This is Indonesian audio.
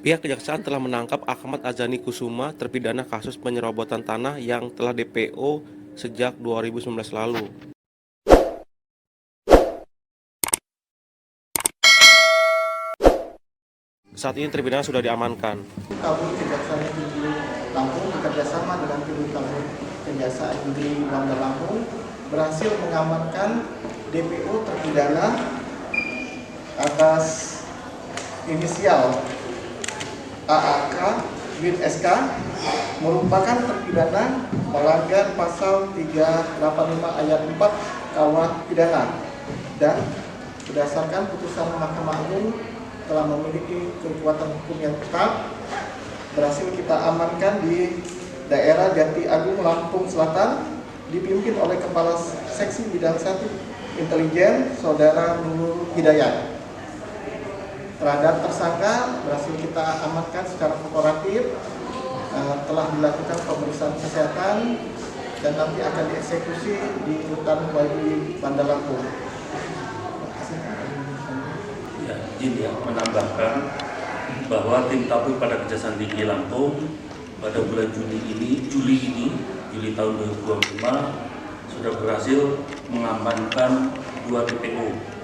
Pihak kejaksaan telah menangkap Ahmad Azani Kusuma, terpidana kasus penyerobotan tanah yang telah DPO sejak 2019 lalu. Saat ini terpidana sudah diamankan. Kabur Kejaksaan Tinggi Lampung bekerjasama dengan tim Kabur Kejaksaan Tinggi Bandar Lampung berhasil mengamankan DPO terpidana atas inisial AAK bin SK merupakan terpidana melanggar pasal 385 ayat 4 KUH pidana dan berdasarkan putusan Mahkamah Agung telah memiliki kekuatan hukum yang tetap, berhasil kita amankan di daerah Jati Agung, Lampung Selatan, dipimpin oleh Kepala Seksi Bidang 1 Intelijen, Saudara Nurul Hidayat. Terhadap tersangka berhasil kita amankan secara kooperatif, telah dilakukan pemeriksaan kesehatan dan nanti akan dieksekusi di Rutan Wadi Bandar Lampung. Ya, izin ya menambahkan bahwa tim Kabur pada Kejaksaan Tinggi Lampung pada bulan Juli tahun 2025 sudah berhasil mengamankan 2 DPO